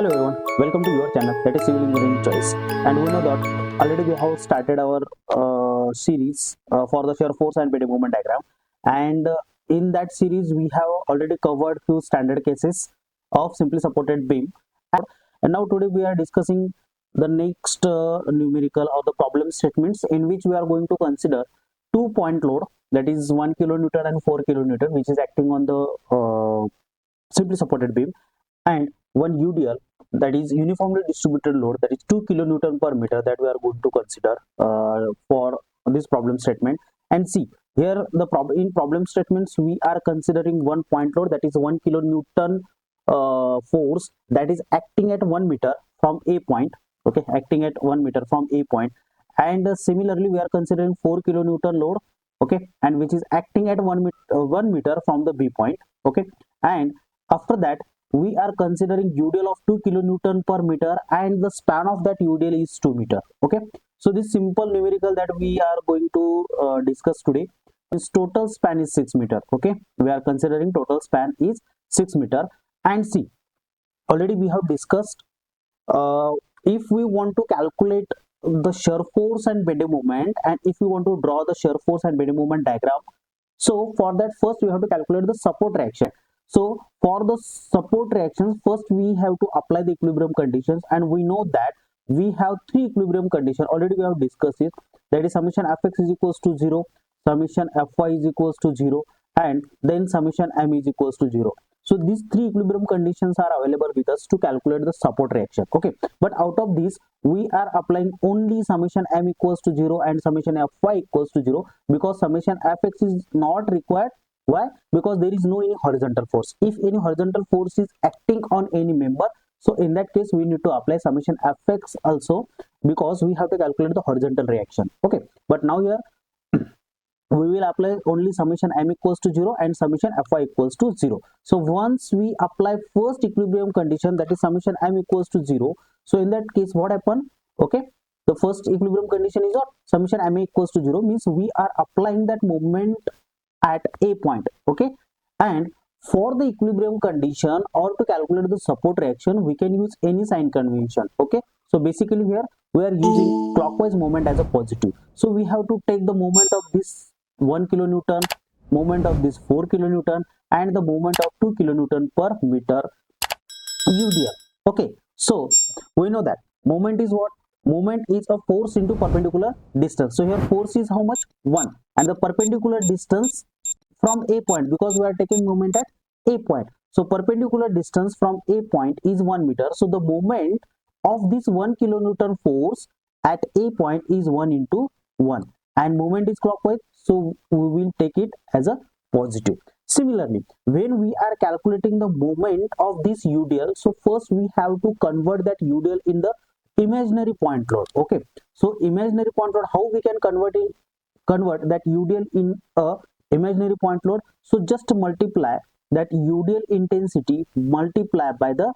Hello everyone, welcome to your channel, that is Civil Engineering Choice. And we know that already we have started our series for the shear force and bending moment diagram. And in that series we have already covered few standard cases of simply supported beam. And now today we are discussing the next numerical or the problem statements in which we are going to consider 2-point load, that is 1 kilonewton and 4 kilonewton, which is acting on the simply supported beam, and one UDL, that is uniformly distributed load, that is 2 kilonewton per meter, that we are going to consider for this problem statement. And see here, the in problem statements we are considering 1-point load, that is 1 kilonewton force that is acting at 1 meter from a point, okay, acting at 1 meter from a point. And similarly we are considering 4 kilonewton load, okay, and which is acting at 1 meter from the B point, okay. And after that we are considering UDL of 2 kilonewton per meter, and the span of that UDL is 2 meter, okay. So this simple numerical that we are going to discuss today is total span is 6 meter, okay. We are considering total span is 6 meter. And see, already we have discussed if we want to calculate the shear force and bending moment, and if we want to draw the shear force and bending moment diagram, so for that first we have to calculate the support reaction. So for the support reactions, first we have to apply the equilibrium conditions, and we know that we have three equilibrium conditions. Already we have discussed it, that is summation fx is equals to 0, summation fy is equals to 0, and then summation m is equals to 0. So these three equilibrium conditions are available with us to calculate the support reaction, okay. But out of these we are applying only summation m equals to 0 and summation fy equals to 0, because summation fx is not required. Why? Because there is no any horizontal force. If any horizontal force is acting on any member, so in that case we need to apply summation fx also, because we have to calculate the horizontal reaction, okay. But now here we will apply only summation m equals to 0 and summation fy equals to 0. So once we apply first equilibrium condition, that is summation m equals to 0, so in that case what happen, okay, the first equilibrium condition is what, summation m equals to 0, means we are applying that moment at a point, okay. And for the equilibrium condition or to calculate the support reaction, we can use any sign convention, okay. So basically here we are using clockwise moment as a positive. So we have to take the moment of this 1 kilonewton, moment of this 4 kilonewton, and the moment of 2 kilonewton per meter UDL, okay. So we know that moment is what, moment is a force into perpendicular distance. So here force is how much, 1, and the perpendicular distance from a point, because we are taking moment at a point, so perpendicular distance from a point is 1 meter. So the moment of this 1 kilonewton force at a point is 1 into 1, and moment is clockwise, so we will take it as a positive. Similarly, when we are calculating the moment of this UDL, so first we have to convert that UDL in the imaginary point load, okay. So imaginary point load, how we can convert that UDL in a imaginary point load? So just multiply that UDL intensity multiply by the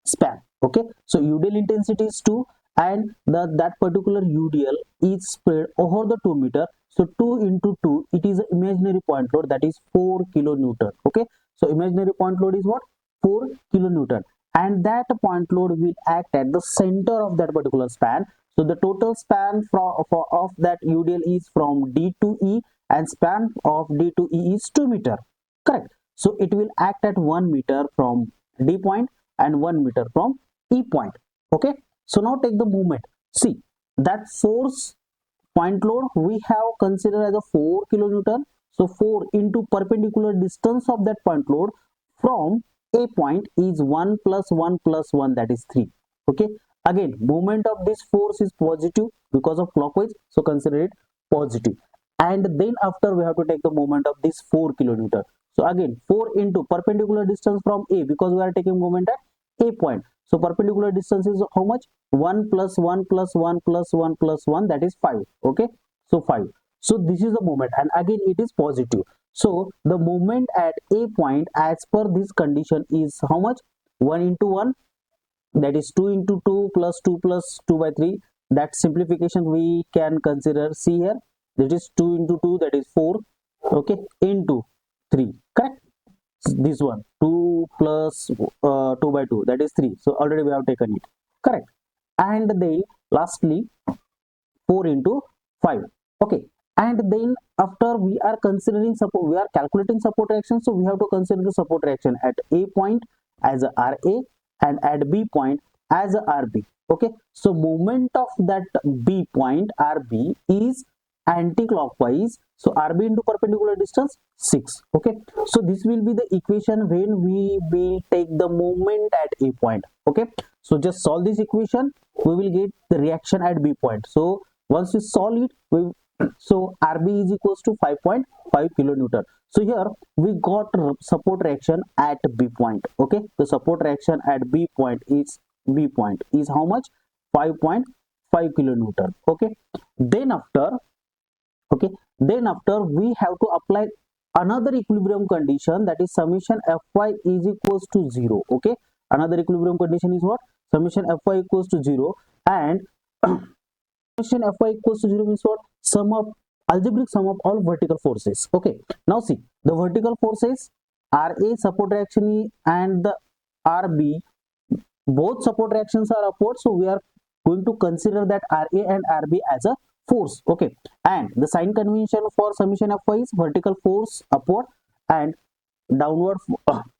span, okay. So UDL intensity is 2, and that particular UDL is spread over the 2 meter, so 2 into 2, it is an imaginary point load, that is 4 kilonewton, okay. So imaginary point load is what, 4 kilonewton, and that point load will act at the center of that particular span. So the total span of that UDL is from D to E, and span of D to E is 2 meter, correct. So it will act at 1 meter from D point and 1 meter from E point, okay. So now take the moment. See, that force point load we have considered as a 4 kilonewton. So 4 into perpendicular distance of that point load from a point is 1 plus 1 plus 1, that is 3, okay. Again, moment of this force is positive because of clockwise, so consider it positive. And then after we have to take the moment of this 4 kilonewton. So again 4 into perpendicular distance from A, because we are taking moment at A point. So perpendicular distance is how much, 1 plus 1 plus 1 plus 1 plus 1, that is 5, okay. So 5. So this is the moment, and again it is positive. So the moment at A point as per this condition is how much, 1 into 1, that is 2 into 2 plus 2 plus 2 by 3. That simplification we can consider. See here, that is 2 into 2, that is 4, okay, into 3, correct. This one 2 2 plus 2 by 2, that is 3. So already we have taken it, correct. And then lastly 4 into 5. Okay, and then after we are considering support, we are calculating support reaction, so we have to consider the support reaction at A point as a RA and at B point as a RB. Okay, so movement of that B point RB is anti-clockwise, so RB into perpendicular distance 6. Okay, so this will be the equation when we will take the movement at A point. Okay, so just solve this equation, we will get the reaction at B point. So once we solve it, so RB is equals to 5.5 kilonewton. So here we got support reaction at B point. Okay, the support reaction at B point is how much? 5.5 kilonewton. Okay, then after we have to apply another equilibrium condition, that is summation Fy is equals to 0. Okay, another equilibrium condition is what? Summation Fy equals to 0, and summation Fy equals to 0 means what? Algebraic sum of all vertical forces. Okay, now see the vertical forces, Ra support reaction and the Rb, both support reactions are upward, so we are going to consider that Ra and Rb as a force. Okay, and the sign convention for summation Fy is vertical force upward and downward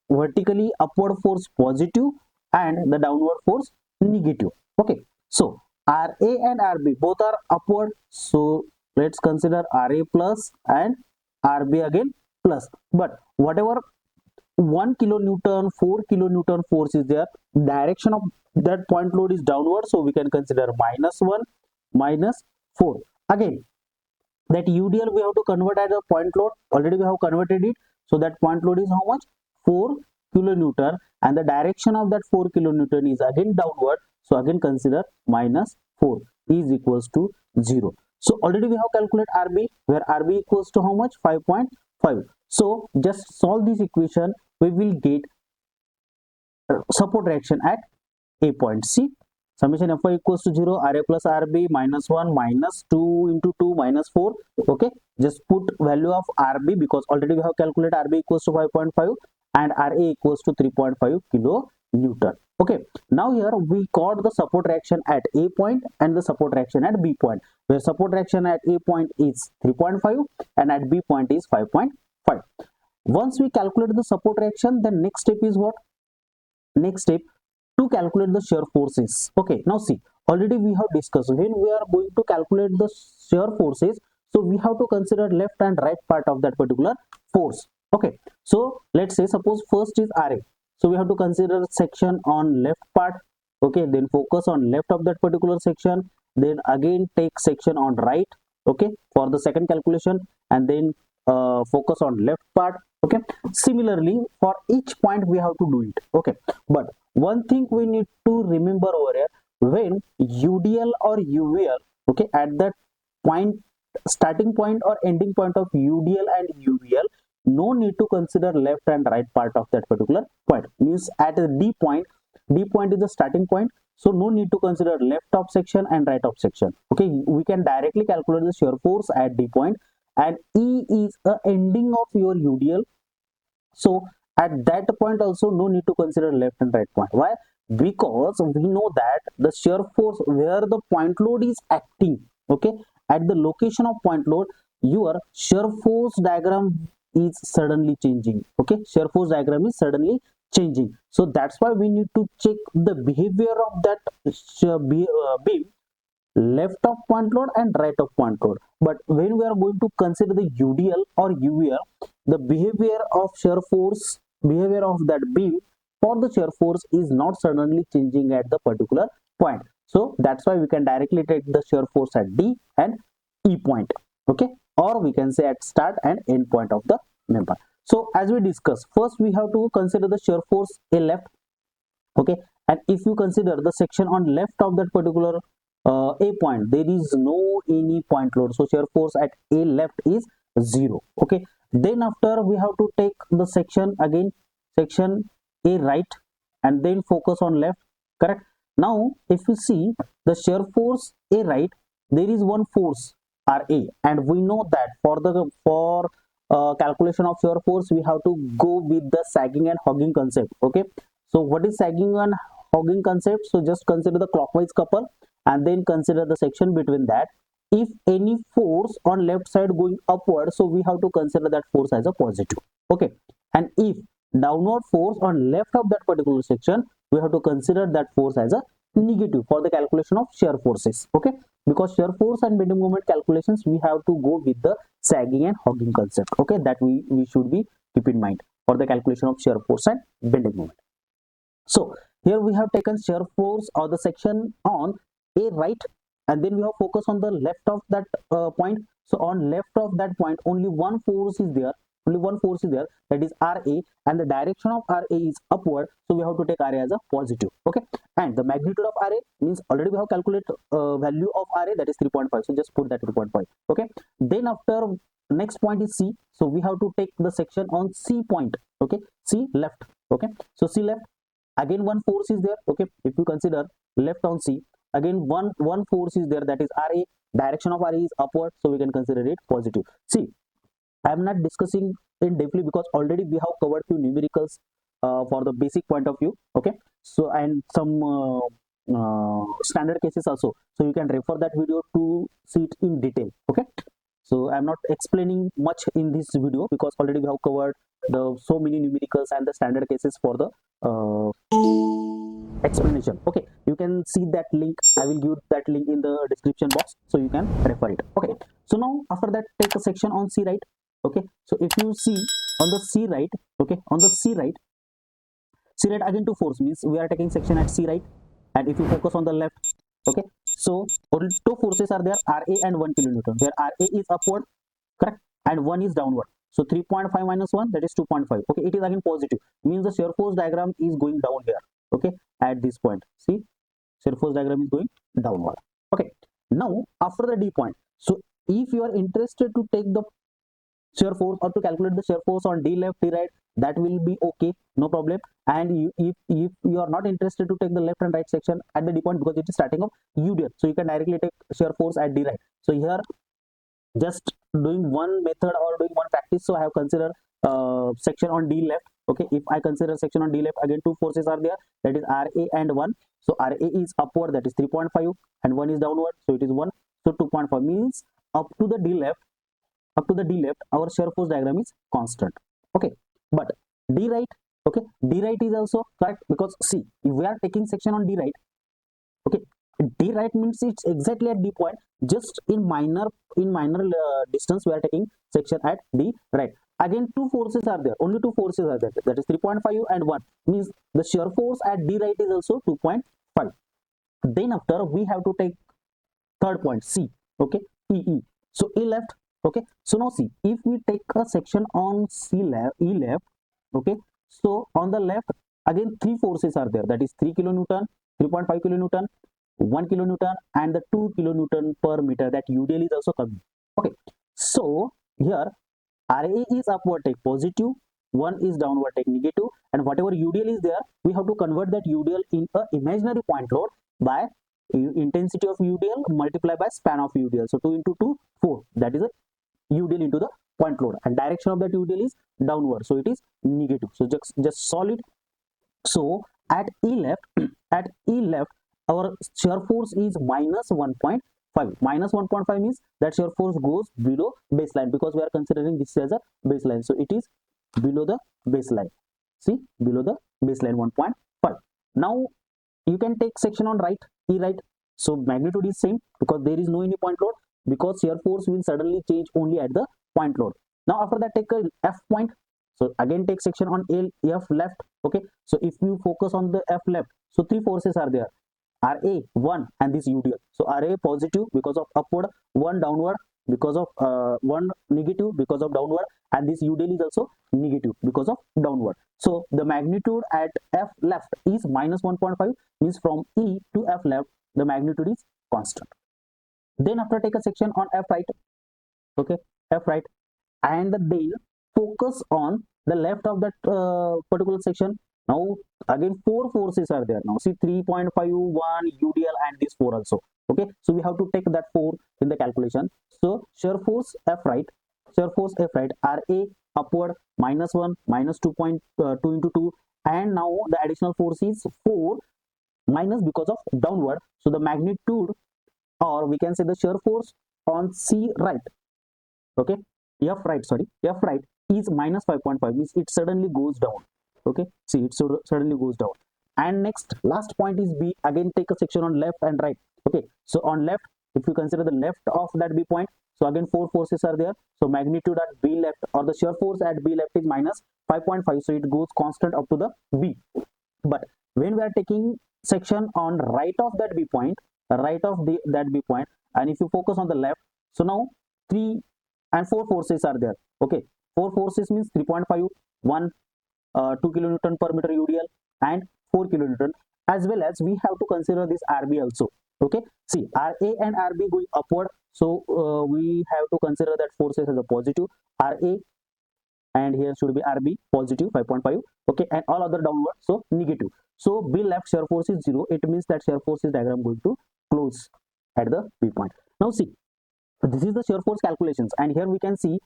vertically upward force positive and the downward force negative. Okay, so Ra and Rb both are upward, so let's consider Ra plus and Rb again plus, but whatever 1 kilonewton 4 kilonewton force is there, direction of that point load is downward, so we can consider -1 -4. Again, that UDL we have to convert as a point load, already we have converted it, so that point load is how much? 4 kilonewton, and the direction of that 4 kilonewton is again downward, so again consider -4 is equals to 0. So already we have calculated Rb, where Rb equals to how much? 5.5. so just solve this equation, we will get support reaction at A point. See, summation Fy equals to 0, Ra plus Rb -1 -2 into 2 -4. Okay, just put value of Rb because already we have calculated Rb equals to 5.5 and Ra equals to 3.5 kilonewton. Okay, now here we got the support reaction at A point and the support reaction at B point, where support reaction at A point is 3.5 and at B point is 5.5. Once we calculate the support reaction, the next step is what? Next step, to calculate the shear forces. Okay, now see, already we have discussed when we are going to calculate the shear forces, so we have to consider left and right part of that particular force. Okay, so let's say suppose first is Ra, so we have to consider section on left part. Okay, then focus on left of that particular section, then again take section on right, okay, for the second calculation, and then focus on left part. Okay, similarly for each point we have to do it. Okay, but one thing we need to remember over here, when UDL or UVL, okay, at that point, starting point or ending point of UDL and UVL, no need to consider left and right part of that particular point. Means at the D point is the starting point, so no need to consider left of section and right of section. Okay, we can directly calculate the shear force at D point, and E is a ending of your UDL, so at that point also no need to consider left and right point. Why? Because we know that the shear force where the point load is acting, okay, at the location of point load, your shear force diagram is suddenly changing. Okay, shear force diagram is suddenly changing, so that's why we need to check the behavior of that beam left of point load and right of point load. But when we are going to consider the UDL or UVL, the behavior of shear force, behavior of that beam for the shear force is not suddenly changing at the particular point. So that's why we can directly take the shear force at D and E point. Okay, or we can say at start and end point of the member. So as we discussed, first we have to consider the shear force A left. Okay, and if you consider the section on left of that particular A point, there is no any point load, so shear force at A left is 0. Okay, then after we have to take the section again, section A right, and then focus on left, correct. Now if you see the shear force A right, there is one force Ra, and we know that for calculation of shear force, we have to go with the sagging and hogging concept. Okay, so what is sagging and hogging concept? So just consider the clockwise couple and then consider the section between that. If any force on left side going upward, so we have to consider that force as a positive. Okay, and if downward force on left of that particular section, we have to consider that force as a negative for the calculation of shear forces. Okay, because shear force and bending moment calculations, we have to go with the sagging and hogging concept. Okay, that we should be keep in mind for the calculation of shear force and bending moment. So here we have taken shear force or the section on a right, and then we have focused on the left of that point. So on left of that point, only one force is there. Only one force is there, that is Ra, and the direction of Ra is upward. So we have to take Ra as a positive. Okay, and the magnitude of Ra means already we have calculated value of Ra, that is 3.5. So just put that 3.5. Okay, then after next point is C. So we have to take the section on C point. Okay, C left. Okay, so C left, again one force is there. Okay, if you consider left on C, again one force is there, that is Ra. Direction of Ra is upward, so we can consider it positive. See, I am not discussing in deeply because already we have covered few numericals for the basic point of view. Okay, so and some standard cases also, so you can refer that video to see it in detail. Okay, so I'm not explaining much in this video because already we have covered the so many numericals and the standard cases for the explanation. Okay, you can see that link. I will give that link in the description box, so you can refer it. Okay, so now after that, take a section on C right. Okay, so if you see on the C right, okay, on the C right, again two force means we are taking section at C right, and if you focus on the left, okay, so only two forces are there, Ra and 1 kilonewton, where Ra is upward, correct, and 1 is downward. So 3.5 minus 1, that is 2.5. Okay, it is again positive, means the shear force diagram is going down here. Okay, at this point, see, shear force diagram is going downward. Okay, now after the D point, so if you are interested to take the shear force or to calculate the shear force on D left, D right, that will be okay, no problem. And if you are not interested to take the left and right section at the D point because it is starting of UDL, so you can directly take shear force at D right. So here just doing one method or doing one practice, so I have considered section on D left. Okay, if I consider section on D left, again two forces are there, that is Ra and 1. So Ra is upward, that is 3.5, and 1 is downward, so it is 1. So 2.5 means up to the D left, our shear force diagram is constant. Okay, but D right, okay, D right is also correct, because see, if we are taking section on D right, okay, D right means it's exactly at D point, just in minor distance we are taking section at D right. Again two forces are there, only two forces are there, that is 3.5 and 1, means the shear force at D right is also 2.5. Then after we have to take third point C. Okay, E. So E left. Okay, so now see, if we take a section on C left, E left, okay, so on the left again three forces are there, that is 3 kilonewton, 3.5 kilonewton, 1 kilonewton, and the 2 kilonewton per meter, that UDL is also coming. Okay, so here Ra is upward take positive, 1 is downward take negative, and whatever UDL is there, we have to convert that UDL in a imaginary point load by intensity of UDL multiplied by span of UDL. So 2 into 2, 4. That is a UDL into the point load, and direction of that UDL is downward, so it is negative. So just solve it. So at E left, our shear force is minus 1.5. Minus 1.5 means that shear force goes below baseline, because we are considering this as a baseline. So it is below the baseline. See, below the baseline 1.5. Now you can take section on right, E right. So magnitude is same because there is no any point load, because shear force will suddenly change only at the point load. Now after that, take a F point. So again take section on F left. Okay, so if you focus on the F left, so three forces are there, Ra 1 and this UDL. So Ra positive because of upward, 1 downward because of 1 negative because of downward, and this UDL is also negative because of downward. So the magnitude at F left is minus 1.5, means from E to F left the magnitude is constant. Then after take a section on F right, okay, F right, and then focus on the left of that particular section. Now again four forces are there. Now see 3.51 UDL and this 4 also. Okay, so we have to take that 4 in the calculation. So shear force F right, shear force F, right? Ra upward -1, -2.2 into 2, and now the additional force is 4 minus because of downward. So the magnitude, or we can say the shear force on C right, okay, F right, sorry, F right is -5.5, means it suddenly goes down. Okay, see, it suddenly goes down. And next, last point is B. Again, take a section on left and right. Okay, so on left, if you consider the left of that B point, so again 4 forces are there. So magnitude at B left, or the shear force at B left, is -5.5, so it goes constant up to the B. But when we are taking section on right of that B point, right of that B point, and if you focus on the left, so now 3 and 4 forces are there. Okay, 4 forces means 3.5, 1, 2 kilonewton per meter UDL, and 4 kilonewton. As well as we have to consider this RB also. Okay, see, RA and RB going upward, so we have to consider that forces as a positive. RA and here should be RB positive 5.5. Okay, and all other downward, so negative. So B left shear force is 0. It means that shear force is diagram going to close at the B point. Now see, this is the shear force calculations, and here we can see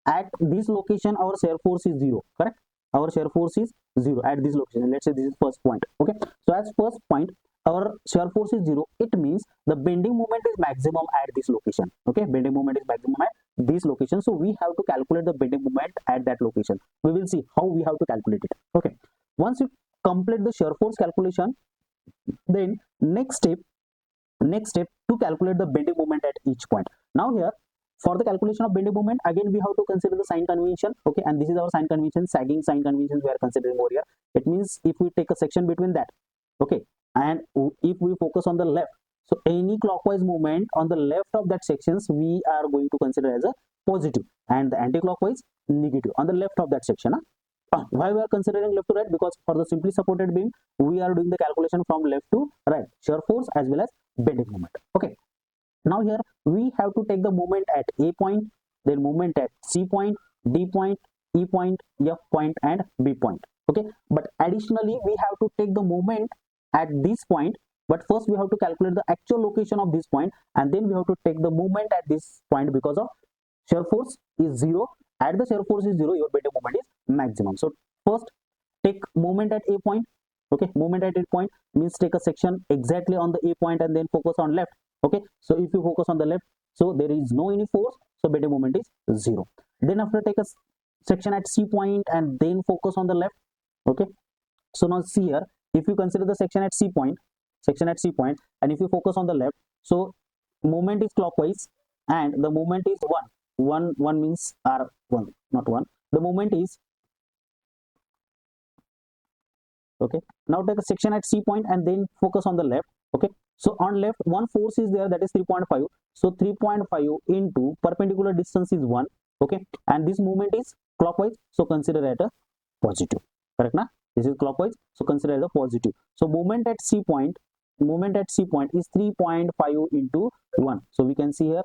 at this location our shear force is 0, correct? Our shear force is 0 at this location. Let's say this is first point. Okay, so as first point our shear force is 0, it means the bending moment is maximum at this location. Okay, bending moment is maximum at this location, so we have to calculate the bending moment at that location. We will see how we have to calculate it. Okay, once you complete the shear force calculation, then next step to calculate the bending moment at each point. Now here, for the calculation of bending moment, again we have to consider the sign convention. Okay, and this is our sign convention, sagging sign conventions we are considering over here. It means if we take a section between that, okay, and if we focus on the left, so any clockwise movement on the left of that sections we are going to consider as a positive, and the anti-clockwise negative on the left of that section. Why we are considering left to right? Because for the simply supported beam we are doing the calculation from left to right, shear force as well as bending moment. Okay, now here we have to take the moment at A point, then moment at C point, D point, E point, F point, and B point. Okay, but additionally we have to take the moment at this point, but first we have to calculate the actual location of this point, and then we have to take the moment at this point because of shear force is 0. At the shear force is 0, your bending moment is maximum. So first take moment at A point. Okay, moment at A point means take a section exactly on the A point and then focus on left. Okay, so if you focus on the left, so there is no any force, so bending moment is 0. Then after take a section at C point and then focus on the left. Okay, so now see here, if you consider the section at C point, and if you focus on the left, so moment is clockwise and the moment is 1 means R1, not 1, the moment is, okay, now take a section at C point and then focus on the left. Okay, so on left one force is there, that is 3.5, so 3.5 into perpendicular distance is 1. Okay, and this movement is clockwise, so consider it a positive, correct na? This is clockwise, so consider it a positive. So moment at C point is 3.5 into 1, so we can see here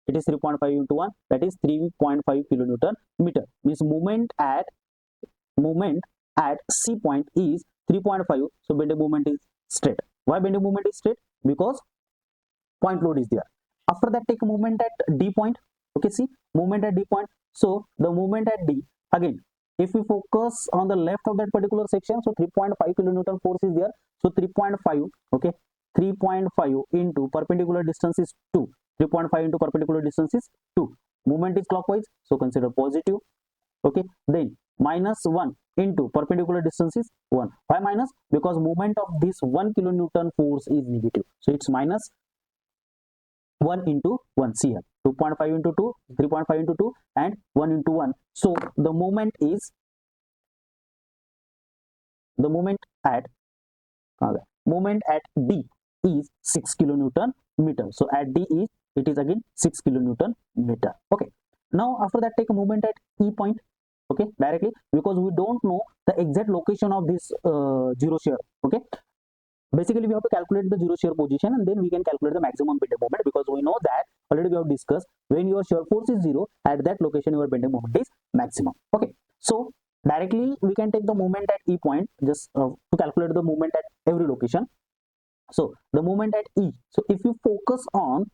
it is 3.5 into 1, that is 3.5 kilonewton meter, means moment at C point is 3.5, so bending moment is straight. Why bending moment is straight? Because point load is there. After that take moment at D point. Okay, see, moment at D point, so the moment at D, again if we focus on the left of that particular section, so 3.5 kilonewton force is there, so 3.5, okay, 3.5 into perpendicular distance is 2, 3.5 into perpendicular distance is 2, movement is clockwise, so consider positive. Okay, then -1 into perpendicular distance is 1. Why minus? Because movement of this 1 kilonewton force is negative, so it's -1 into 1. See here, 2.5 into 2, 3.5 into 2, and 1 into 1. So the moment at D is 6 kilonewton meter. So at D it is again 6 kilonewton meter. Okay, now after that take a moment at E point. Okay, directly, because we don't know the exact location of this zero shear. Okay, basically we have to calculate the zero shear position and then we can calculate the maximum bending moment, because we know that already we have discussed, when your shear force is 0, at that location your bending moment is maximum. Okay, so directly we can take the moment at E point just to calculate the moment at every location. So the moment at E, so if you focus on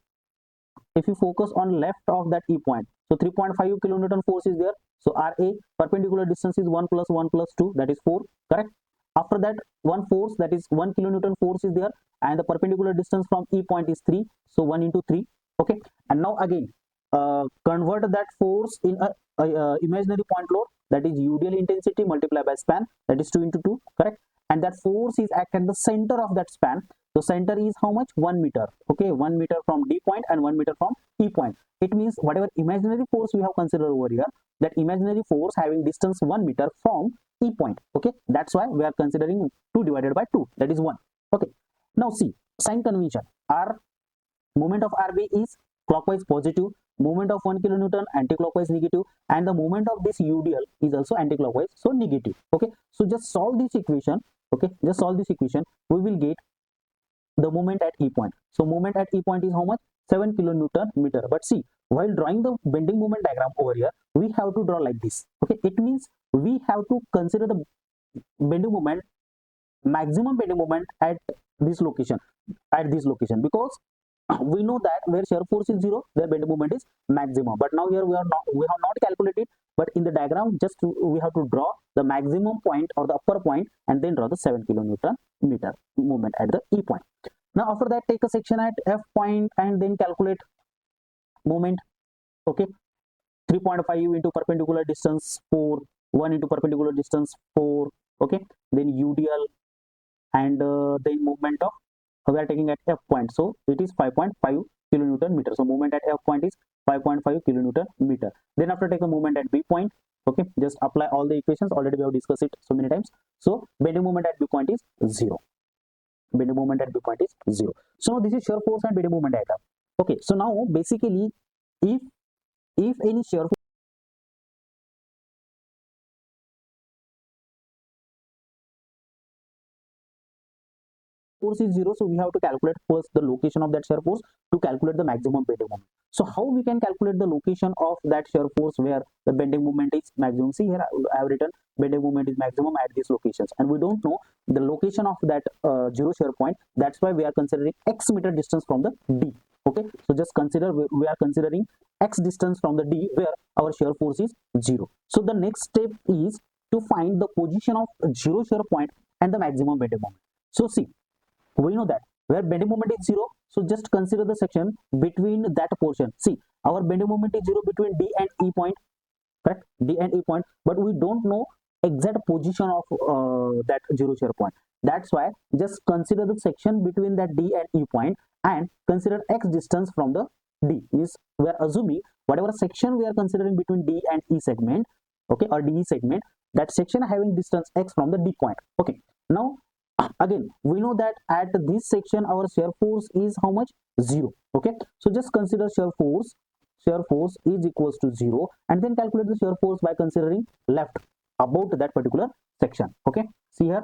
if you focus on left of that E point, so 3.5 kilonewton force is there. So Ra, perpendicular distance is 1 plus 1 plus 2, that is 4, correct? After that, one force, that is 1 kilonewton force is there, and the perpendicular distance from E point is 3, so 1 into 3, okay? And now again, convert that force in a imaginary point load, that is UDL intensity multiplied by span, that is 2 into 2, correct? And that force is act at the center of that span. So center is how much? 1 meter, okay? 1 meter from D point and 1 meter from E point. It means whatever imaginary force we have considered over here, that imaginary force having distance 1 meter from E point, okay? That's why we are considering 2 divided by 2, that is 1, okay? Now see, sign convention, R moment of RB is clockwise positive, moment of 1 kilonewton anti-clockwise negative, and the moment of this UDL is also anti-clockwise, so negative, okay? So just solve this equation, okay? Just solve this equation, we will get the moment at E point. So moment at E point is how much? 7 kilonewton meter. But see, while drawing the bending moment diagram over here, we have to draw like this, okay? It means we have to consider the bending moment, maximum bending moment at this location, because we know that where shear force is 0, their bending moment is maximum. But now here we have not calculated, but in the diagram just we have to draw the maximum point or the upper point and then draw the 7 kilonewton meter moment at the E point. Now after that, take a section at F point and then calculate moment, okay? 3.5 into perpendicular distance 4, 1 into perpendicular distance 4, okay? Then UDL and then movement of, we are taking at F point, so it is 5.5 kilonewton meter. So movement at F point is 5.5 kilonewton meter. Then after, take a movement at B point, okay? Just apply all the equations, already we have discussed it so many times. So bending moment at B point is 0. Bending moment at B point is 0. So this is shear force and bending moment diagram, okay? So now basically, if any shear force is 0, so we have to calculate first the location of that shear force to calculate the maximum bending moment. So how we can calculate the location of that shear force where the bending moment is maximum? See here, I have written bending moment is maximum at these locations, and we don't know the location of that 0 shear point. That's why we are considering x meter distance from the D, okay? So just consider, we are considering x distance from the D where our shear force is 0. So the next step is to find the position of 0 shear point and the maximum bending moment. So see, we know that where bending moment is 0, so just consider the section between that portion. See, our bending moment is 0 between D and E point, correct? D and E point, but we don't know exact position of that 0 shear point. That's why just consider the section between that D and E point and consider x distance from the D. Means we are assuming whatever section we are considering between D and E segment, okay, or DE segment, that section having distance x from the D point, okay? Now again, we know that at this section our shear force is how much? 0, okay? So just consider shear force is equals to 0, and then calculate the shear force by considering left about that particular section, okay? See here,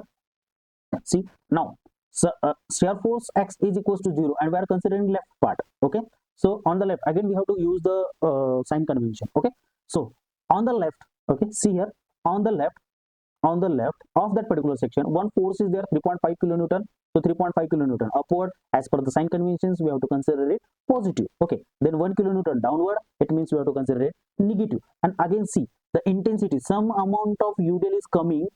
see now, so shear force x is equals to 0 and we are considering left part, okay? So on the left, again we have to use the sign convention, okay? So on the left, okay, see here, on the left of that particular section, one force is there, 3.5 kilonewton. So 3.5 kilonewton upward, as per the sign conventions, we have to consider it positive, okay? Then 1 kilonewton downward, it means we have to consider it negative. And again see the intensity, some amount of UDL is coming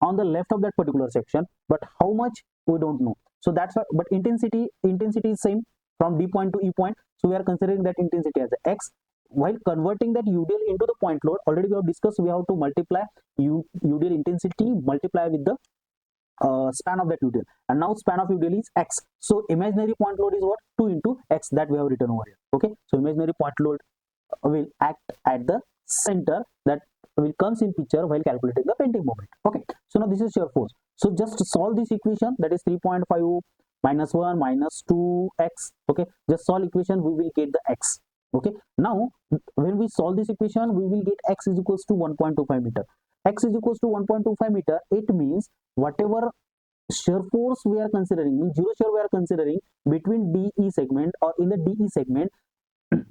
on the left of that particular section, but how much we don't know. So that's why, but intensity is same from D point to E point, so we are considering that intensity as x. While converting that UDL into the point load, already we have discussed, we have to multiply UDL intensity multiply with the span of that UDL, and now span of UDL is x. So imaginary point load is what? 2 into x, that we have written over here, okay? So imaginary point load will act at the center, that will comes in picture while calculating the bending moment, okay? So now this is shear force. So just solve this equation, that is 3.5 minus 1 minus 2x, okay? Just solve equation, we will get the x, okay? Now when we solve this equation, we will get x is equals to 1.25 meter. X is equals to 1.25 meter. It means whatever shear force we are considering, means 0 shear we are considering between DE segment or in the DE segment,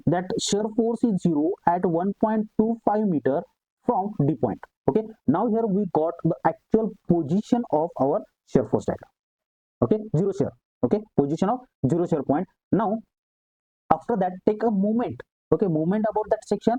that shear force is 0 at 1.25 meter from D point, okay? Now here we got the actual position of our shear force diagram, okay? 0 shear, okay? Position of 0 shear point. Now After that, take a moment, okay, moment about that section,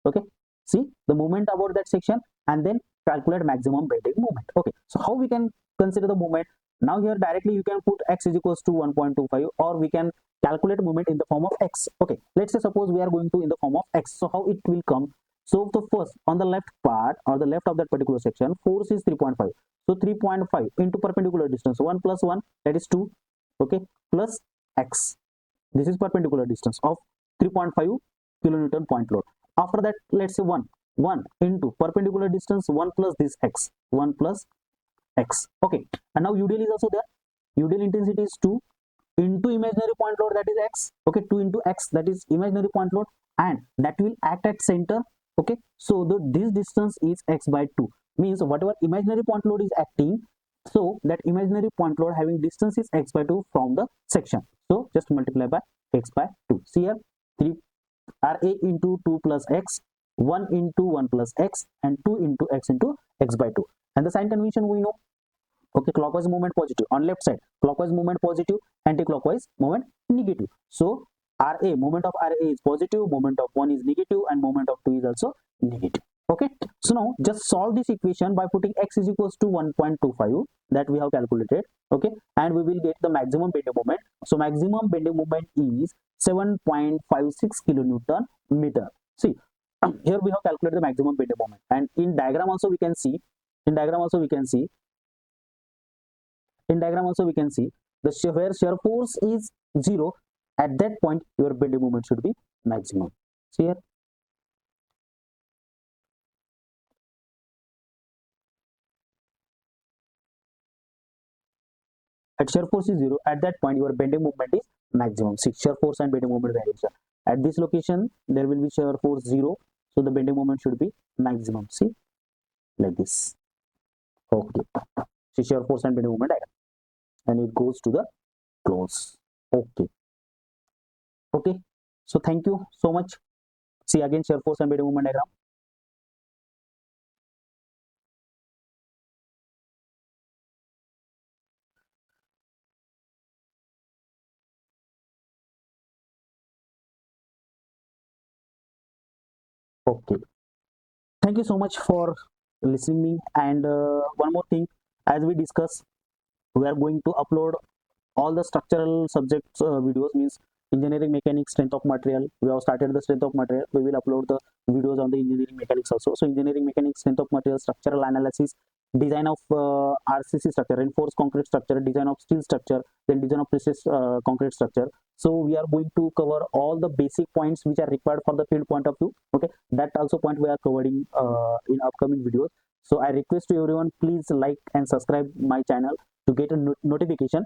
okay, see the moment about that section, and then calculate maximum bending moment. Okay, so how we can consider the moment? Now here directly you can put x is equals to 1.25, or we can calculate moment in the form of x. Okay, let's say suppose we are going to in the form of x, so how it will come? So the first on the left part or the left of that particular section, force is 3.5, so 3.5 into perpendicular distance 1 plus 1, that is 2, okay, plus x, this is perpendicular distance of 3.5 kilonewton point load. After that, let's say 1 into perpendicular distance 1 plus this x, 1 plus x. Okay, and now UDL is also there. UDL intensity is 2 into imaginary point load, that is x. Okay, 2 into x, that is imaginary point load, and that will act at center. Okay, so this distance is x by 2, means whatever imaginary point load is acting, so that imaginary point load having distance is x by 2 from the section. So just multiply by x by 2. See here, 3 ra into 2 plus x, 1 into 1 plus x, and 2 into x by 2. And the sign convention we know. Okay, clockwise movement positive on left side, clockwise movement positive, anti-clockwise movement negative. So ra, moment of ra is positive, moment of 1 is negative, and moment of 2 is also negative. Okay, so now just solve this equation by putting x is equals to 1.25 that we have calculated. Okay, and we will get the maximum bending moment. So maximum bending moment is 7.56 kilonewton meter. See, here we have calculated the maximum bending moment, and in diagram also we can see, the where shear force is 0, at that point your bending moment should be maximum. See here, at shear force is 0, at that point your bending moment is maximum. See, shear force and bending moment variation. At this location there will be shear force 0, so the bending moment should be maximum. See, like this. Okay, see shear force and bending moment diagram, and it goes to the close. Okay, okay, so thank you so much. See again shear force and bending moment diagram. Okay, thank you so much for listening me. And one more thing, as we discuss, we are going to upload all the structural subjects videos, means engineering mechanics, strength of material. We have started the strength of material, we will upload the videos on the engineering mechanics also. So engineering mechanics, strength of material, structural analysis, design of RCC structure, reinforced concrete structure, design of steel structure, then design of precise concrete structure. So we are going to cover all the basic points which are required for the field point of view. Okay, that also point we are covering in upcoming videos. So I request to everyone, please like and subscribe my channel to get a notification